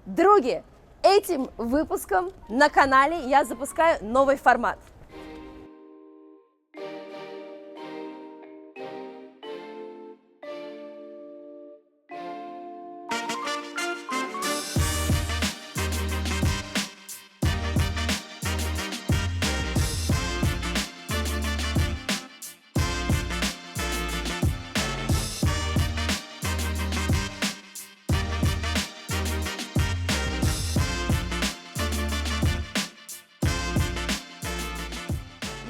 Други, этим выпуском на канале я запускаю новый формат.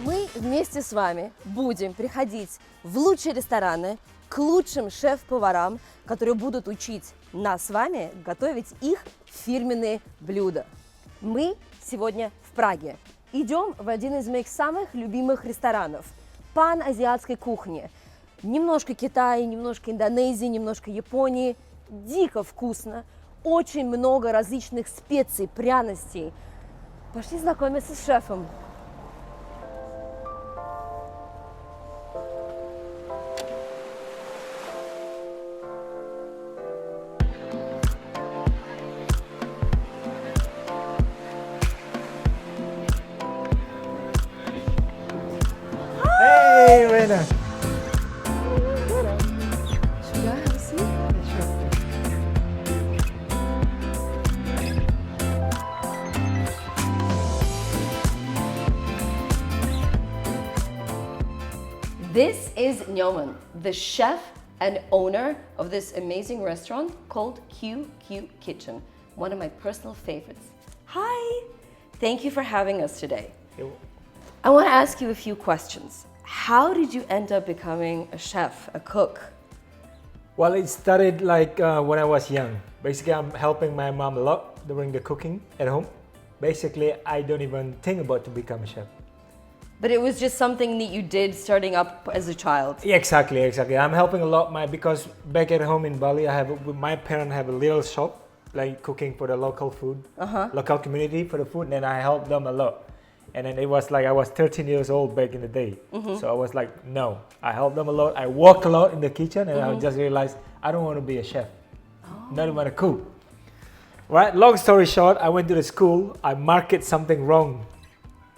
Мы вместе с вами будем приходить в лучшие рестораны, к лучшим шеф-поварам, которые будут учить нас с вами готовить их фирменные блюда. Мы сегодня в Праге. Идем в один из моих самых любимых ресторанов – Азиатской кухни. Немножко Китая, немножко Индонезии, немножко Японии. Дико вкусно. Очень много различных специй, пряностей. Пошли знакомиться с шефом. Hey, Rena. Should I have a seat? This is Nyoman, the chef and owner of this amazing restaurant called QQ Kitchen, one of my personal favorites. Hi, thank you for having us today. I want to ask you a few questions. How did you end up becoming a chef, a cook? Well, it started like when I was young. Basically, I'm helping my mom a lot during the cooking at home. Basically, I don't even think about to become a chef. But it was just something that you did starting up as a child. Yeah, exactly. I'm helping a lot because back at home in Bali, my parents have a little shop, like cooking for the local food, local community for the food, and I help them a lot. And then it was like I was 13 years old back in the day. So I was like, no, I help them a lot. I work a lot in the kitchen and I just realized I don't want to be a chef. Not even a cook. Right? Long story short, I went to the school. I marked something wrong.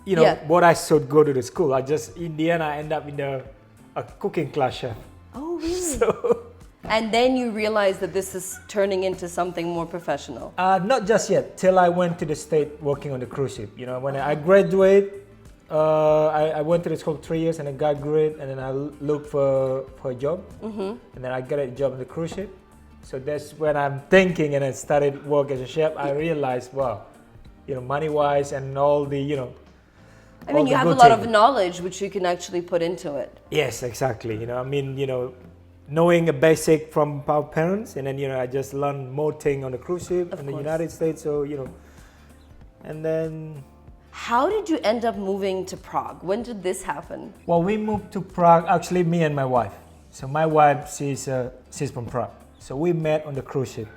You know, what I should go to the school. In the end, I end up in a cooking class chef. Oh, really? So, And then you realized that this is turning into something more professional. not just yet, till I went to the States working on the cruise ship. You know, when I graduated, I went to the school 3 years and I got grade and then I looked for a job. And then I got a job on the cruise ship. So that's when I'm thinking and I started work as a chef. I realized, wow, you know, money-wise and all the, you know, I mean, you have a lot of knowledge which you can actually put into it. Yes, exactly. You know, I mean, you know, knowing a basic from our parents, and then, you know, I just learned more things on the cruise ship in the United States. So, you know, and then. How did you end up moving to Prague? When did this happen? Well, we moved to Prague, actually, me and my wife. So my wife, she's from Prague. So we met on the cruise ship.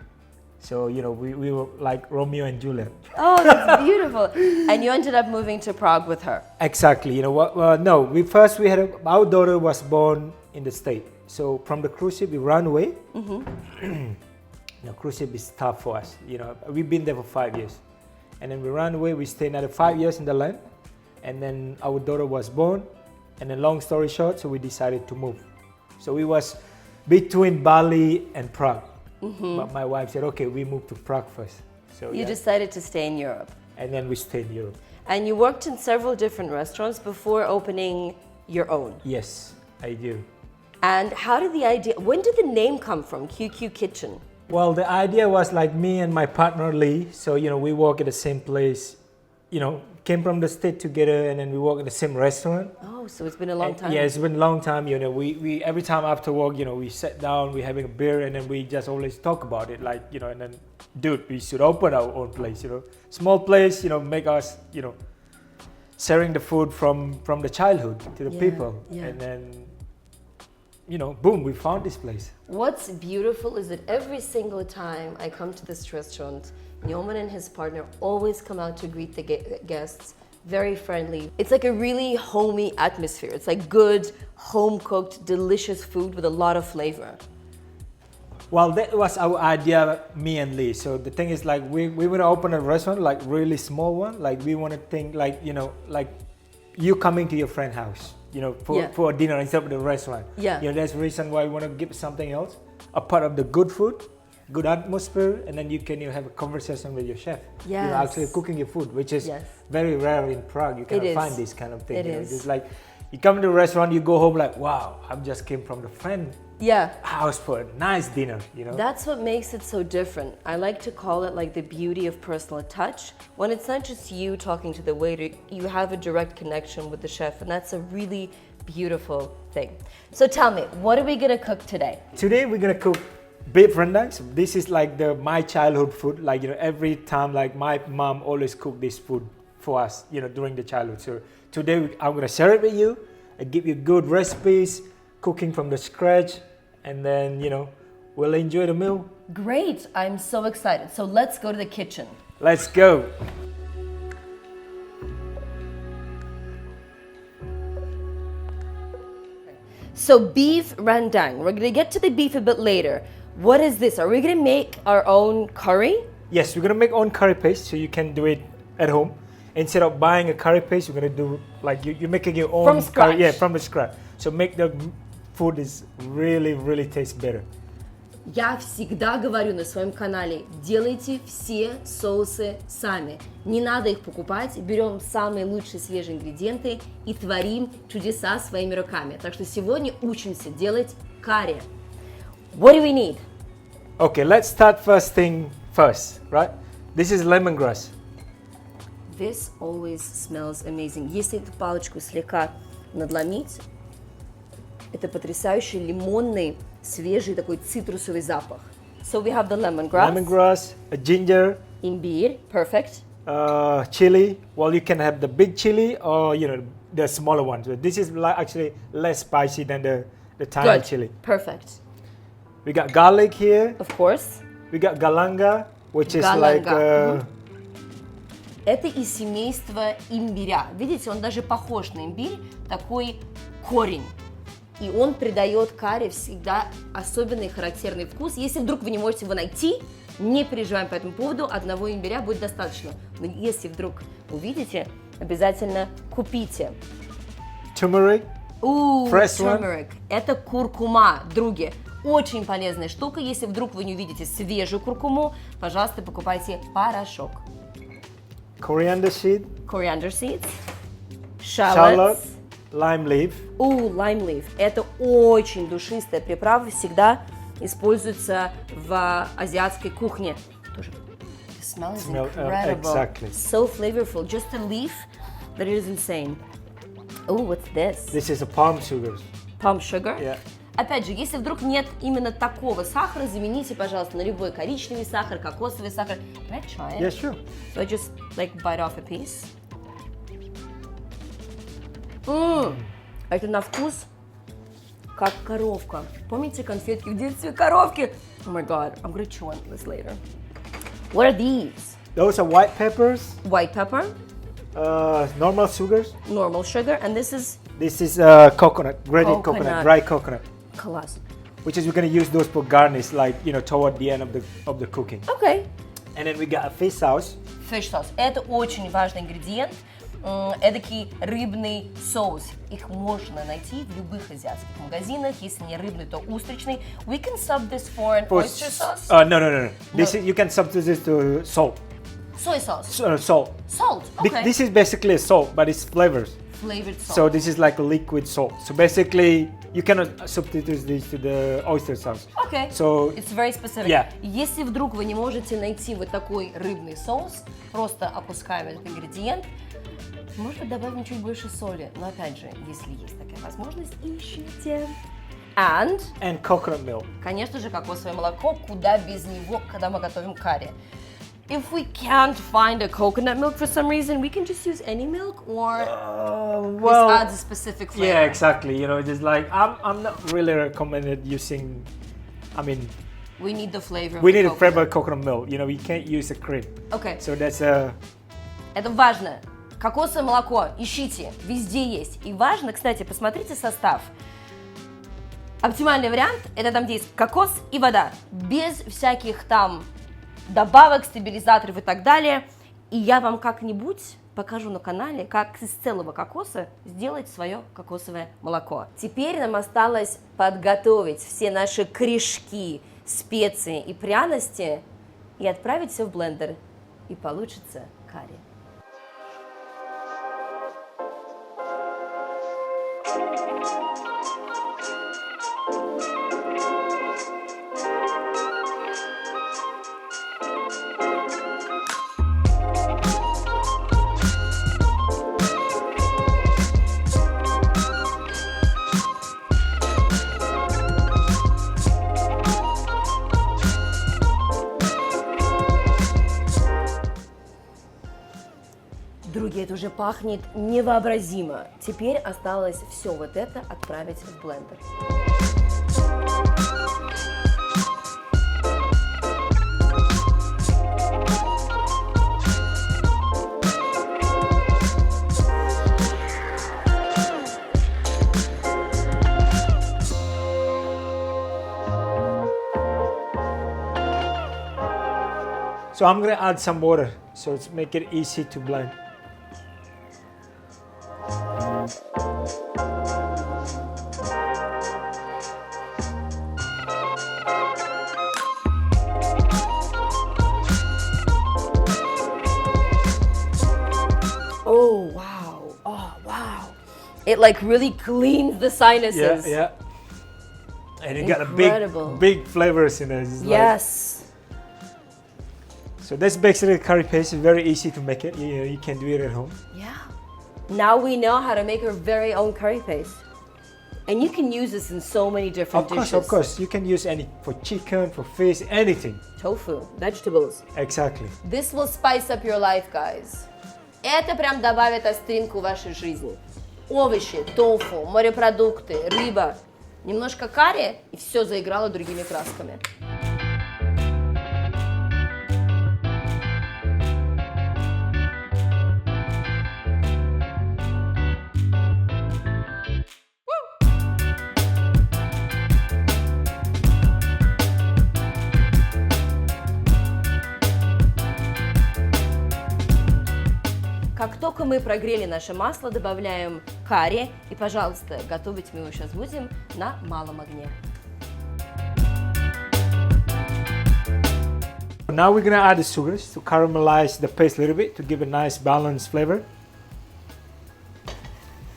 So, you know, we were like Romeo and Juliet. Oh, that's beautiful. And you ended up moving to Prague with her. Exactly. You know what? No, our daughter was born in the States. So from the cruise ship, we ran away. You know, cruise ship is tough for us. You know, we've been there for 5 years. And then we ran away. We stayed another 5 years in the land. And then our daughter was born. And then long story short, so we decided to move. So we was between Bali and Prague. But my wife said, okay, we moved to Prague first. So You decided to stay in Europe. And then we stayed in Europe. And you worked in several different restaurants before opening your own. Yes, I do. And when did the name come from, QQ Kitchen? Well, the idea was like me and my partner Lee. So, you know, we work at the same place, you know, came from the States together and then we work at the same restaurant. Oh, so it's been a long time. Yeah, it's been a long time. You know, we every time after work, you know, we sit down, we having a beer and then we just always talk about it. Like, you know, and then, dude, we should open our own place, you know. Small place, you know, make us, you know, sharing the food from the childhood to the people. And then, you know, boom, we found this place. What's beautiful is that every single time I come to this restaurant, Nyoman and his partner always come out to greet the guests, very friendly. It's like a really homey atmosphere. It's like good, home-cooked, delicious food with a lot of flavor. Well, that was our idea, me and Lee. So the thing is, like, we want to open a restaurant, like really small one. Like we want to think, like, you know, like you coming to your friend's house, you know, for a dinner instead of the restaurant. Yeah. You know, that's the reason why we want to give something else, a part of the good food, good atmosphere, and then you can have a conversation with your chef. Yes. You know, actually cooking your food, which is very rare in Prague. You cannot find this kind of thing. It is. It's like you come to a restaurant, you go home like, wow, I just came from the friend house for a nice dinner, you know. That's what makes it so different. I like to call it like the beauty of personal touch. When it's not just you talking to the waiter, you have a direct connection with the chef, and that's a really beautiful thing. So tell me, what are we gonna cook today? Today we're gonna cook beef rendang. So this is like my childhood food. Like, you know, every time, like my mom always cooked this food for us, you know, during the childhood. So today I'm gonna share it with you. I give you good recipes, cooking from the scratch, and then, you know, we'll enjoy the meal. Great, I'm so excited. So let's go to the kitchen. Let's go. So beef rendang, we're gonna get to the beef a bit later. What is this? Are we gonna make our own curry? Yes, we're gonna make our own curry paste, so you can do it at home. Instead of buying a curry paste, you're gonna do like you're making your own from scratch. Curry, from the scratch. So make the food is really tastes better. Я всегда говорю на своем канале, делайте все соусы сами. Не надо их покупать, берем самые лучшие свежие ингредиенты и творим чудеса своими руками. Так что сегодня учимся делать карри. What do we need? Okay, let's start first thing first, right? This is lemongrass. This always smells amazing. Если эту палочку слегка надломить, это потрясающий лимонный, свежий такой цитрусовый запах. So we have the lemongrass. Lemongrass, ginger. Имбирь, perfect. Chili. Well, you can have the big chili or, you know, the smaller ones. But this is actually less spicy than the tiny chili. Perfect. We got garlic here. Of course. We got галангал, which is галангал. Это из семейства имбиря. Видите, он даже похож на имбирь, такой корень. И он придает карри всегда особенный характерный вкус. Если вдруг вы не можете его найти, не переживаем по этому поводу, одного имбиря будет достаточно. Но если вдруг увидите, обязательно купите. Turmeric. Turmeric. Это куркума, други. Очень полезная штука. Если вдруг вы не увидите свежую куркуму, пожалуйста, покупайте порошок. Coriander seed. Coriander seeds. Shallot. Lime leaf. Lime leaf. Это очень душистая приправа, всегда используется в азиатской кухне. Тоже. The smell is incredible. Exactly. So flavorful. Just a leaf, that is insane. What's this? This is a palm sugar. Palm sugar? Yeah. Опять же, если вдруг нет именно такого сахара, замените, пожалуйста, на любой коричневый сахар, кокосовый сахар. Can I try it? Yeah, sure. So I just like bite off a piece. Это на вкус как коровка. Помните конфетки в детстве? Коровки! Oh my god, I'm gonna chew on this later. What are these? Those are white peppers. White pepper. Normal sugars. Normal sugar. And this is? This is coconut, grated coconut, dry coconut. Класс. Which is we're gonna use those for garnish, like, you know, toward the end of the cooking. Okay. And then we got a fish sauce. Fish sauce. Это очень важный ингредиент. Эдакий рыбный соус. Их можно найти в любых азиатских магазинах. Если не рыбный, то устричный. We can sub this for an oyster sauce. No. This is, you can substitute to salt. Soy sauce. Salt. Salt. Okay. This is basically a salt, but it's flavors. Flavored salt. So this is like a liquid salt. So basically, you cannot substitute this to the oyster sauce. Okay. So it's very specific. Yeah. Если вдруг вы не можете найти вот такой рыбный соус, просто опускаем этот ингредиент. Может быть, добавим чуть больше соли, но опять же, если есть такая возможность, ищите. And coconut milk. Конечно же, кокосовое молоко, куда без него, когда мы готовим карри. If we can't find a coconut milk for some reason, we can just use any milk, or this adds a specific flavor. Yeah, exactly. You know, just like I'm not really recommended using. I mean, we need the flavor. We need a flavor of coconut milk. You know, we can't use a cream. Okay. So that's a. Это важно. Кокосовое молоко ищите, везде есть. И важно, кстати, посмотрите состав. Оптимальный вариант – это там, где есть кокос и вода, без всяких там добавок, стабилизаторов и так далее. И я вам как-нибудь покажу на канале, как из целого кокоса сделать свое кокосовое молоко. Теперь нам осталось подготовить все наши корешки, специи и пряности и отправить все в блендер. И получится карри. Друзья, это уже пахнет невообразимо. Теперь осталось все вот это отправить в блендер. So I'm gonna add some water, so it's make it easy to blend. Oh wow! Oh wow! It like really cleans the sinuses. Yeah. And you Incredible. got a big flavors in it. It's Yes. So that's basically curry paste. It's very easy to make it. You can do it at home. Yeah. Now we know how to make our very own curry paste. And you can use this in so many different dishes. Of course. You can use any for chicken, for fish, anything. Tofu, vegetables. Exactly. This will spice up your life, guys. Это прям добавит остринку в вашей жизни. Овощи, тофу, морепродукты, рыба. Немножко карри, и все заиграло другими красками. Как только мы прогрели наше масло, добавляем карри. И, пожалуйста, готовить мы его сейчас будем на малом огне. Now we're gonna add the sugars to caramelize the paste a little bit to give a nice balanced flavor.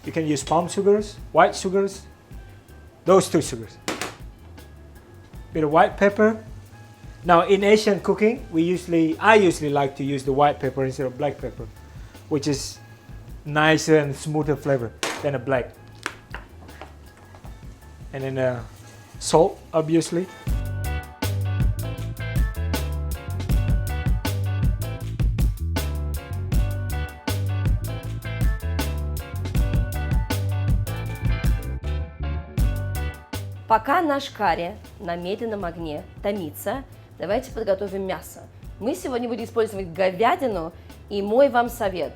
You can use palm sugars, white sugars, those two sugars. Bit of white pepper. Now in Asian cooking, I usually like to use the white pepper instead of black pepper, which is nicer and smoother flavor than a black. And then salt, obviously. Пока наш карри на медленном огне томится, давайте подготовим мясо. Мы сегодня будем использовать говядину, и мой вам совет.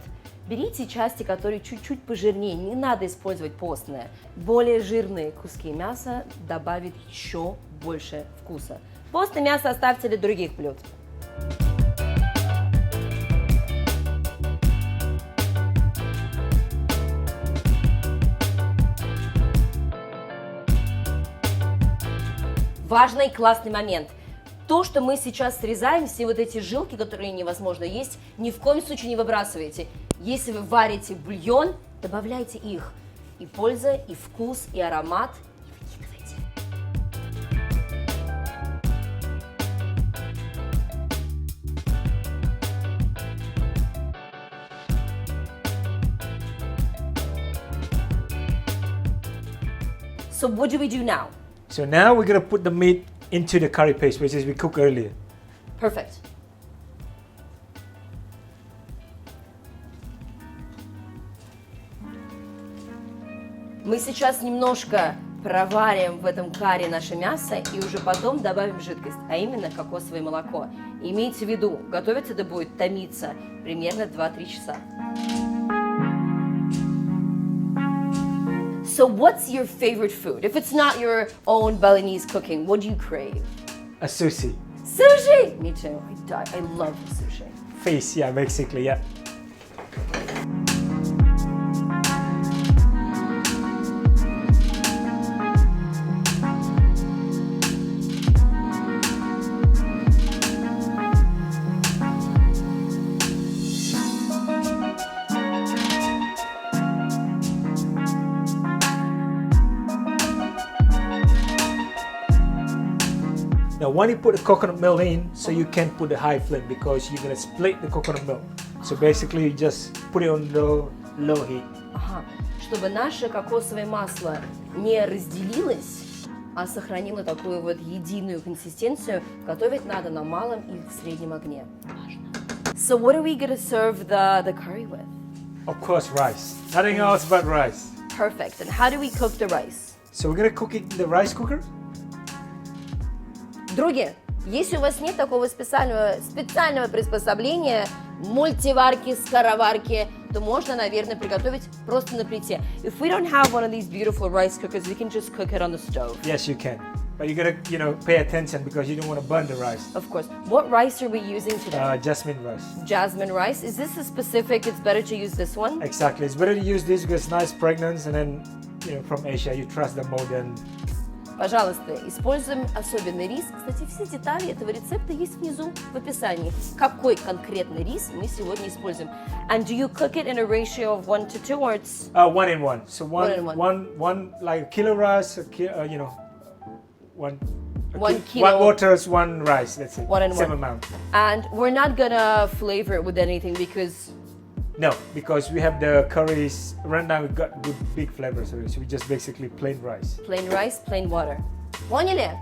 Берите части, которые чуть-чуть пожирнее, не надо использовать постное. Более жирные куски мяса добавят еще больше вкуса. Постное мясо оставьте для других блюд. Важный классный момент. То, что мы сейчас срезаем, все вот эти жилки, которые невозможно есть, ни в коем случае не выбрасывайте. Если вы варите бульон, добавляйте их. И польза, и вкус, и аромат. И выкидывайте. So what do we do now? So now we're gonna put the meat into the curry paste, which is we cooked earlier. Perfect. Мы сейчас немножко проварим в этом карри наше мясо и уже потом добавим жидкость, а именно кокосовое молоко. Имейте в виду, готовиться это будет томиться примерно 2-3 часа. So what's your favorite food? If it's not your own Balinese cooking, what do you crave? A sushi. Sushi! Me too. I love sushi. Fish, yeah, basically, yeah. Now, when you put the coconut milk in, so you can put the high flame because you're gonna split the coconut milk. So basically, you just put it on the low heat. Ага. Чтобы наше кокосовое масло не разделилось, а сохранило такую вот единую консистенцию, готовить надо на малом и среднем огне. So what are we gonna serve the curry with? Of course, rice. Nothing else but rice. Perfect. And how do we cook the rice? So we're gonna cook it in the rice cooker. Други, если у вас нет такого специального приспособления, мультиварки, скороварки, то можно, наверное, приготовить просто на плите. If we don't have one of these beautiful rice cookers, we can just cook it on the stove. Yes, you can. But you gotta, pay attention because you don't want to burn the rice. Of course. What rice are we using today? Jasmine rice. Jasmine rice. Is this a specific, it's better to use this one? Exactly. It's better to use this because it's nice fragrance and then, from Asia, you trust them more than... Пожалуйста, используем особенный рис. Кстати, все детали этого рецепта есть внизу в описании. Какой конкретный рис мы сегодня используем? And do you cook it in a ratio of 1 to 2 or it's... 1 in 1. So one like kilo rice, one kilo. 1 waters, 1 rice, that's it. 1 in 1. Same amount. And we're not gonna flavor it with anything because... No, because we have the curries, Rенdang, we got good big flavors, so we just basically plain rice. Plain rice, plain water. Поняли?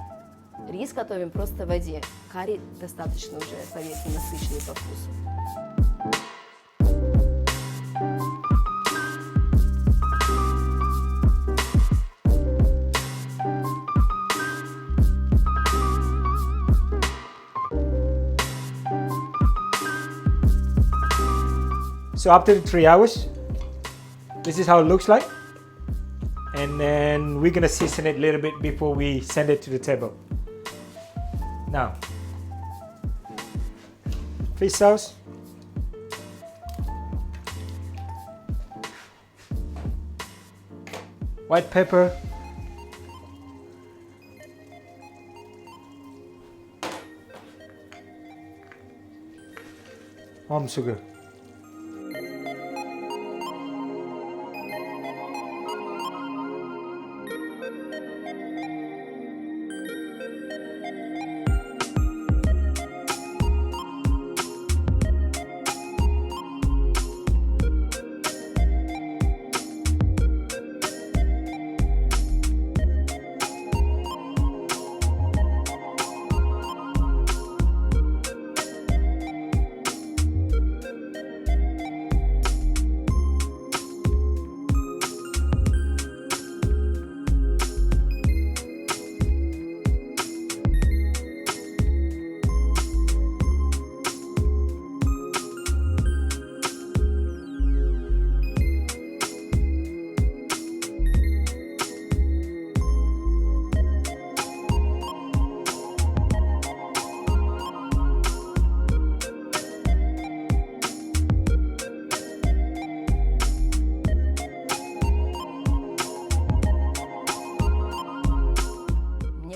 Рис готовим просто в воде. Карри достаточно уже, поверьте, насыщенный по вкусу. So after 3 hours, this is how it looks like. And then we're gonna season it a little bit before we send it to the table. Now, fish sauce. White pepper. Palm sugar.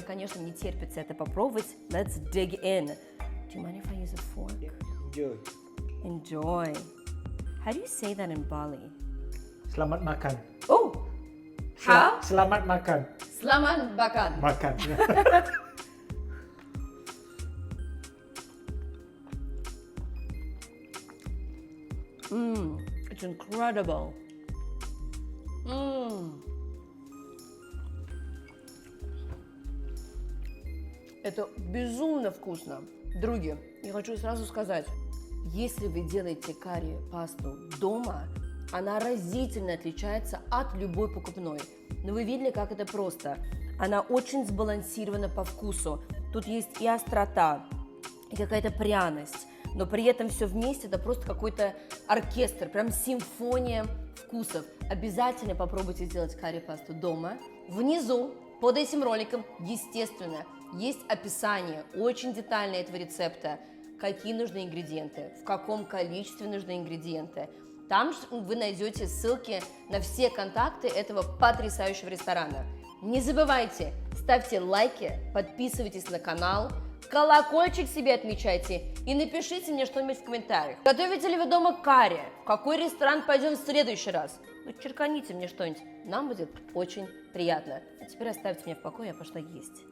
Конечно, не терпится это попробовать. Let's dig in. Do you mind if I use a fork? Yeah, enjoy. Enjoy. How do you say that in Bali? Selamat makan. Oh! How? Selamat makan. Selamat makan. Makan. It's incredible. Это безумно вкусно. Други, я хочу сразу сказать, если вы делаете карри пасту дома, она разительно отличается от любой покупной. Но вы видели, как это просто. Она очень сбалансирована по вкусу. Тут есть и острота, и какая-то пряность. Но при этом все вместе это просто какой-то оркестр, прям симфония вкусов. Обязательно попробуйте сделать карри-пасту дома. Внизу под этим роликом, естественно, есть описание очень детальное этого рецепта, какие нужны ингредиенты, в каком количестве нужны ингредиенты. Там вы найдете ссылки на все контакты этого потрясающего ресторана. Не забывайте, ставьте лайки, подписывайтесь на канал, колокольчик себе отмечайте и напишите мне что-нибудь в комментариях. Готовите ли вы дома карри? В какой ресторан пойдем в следующий раз? Ну, черканите мне что-нибудь, нам будет очень приятно. А теперь оставьте меня в покое, я пошла есть.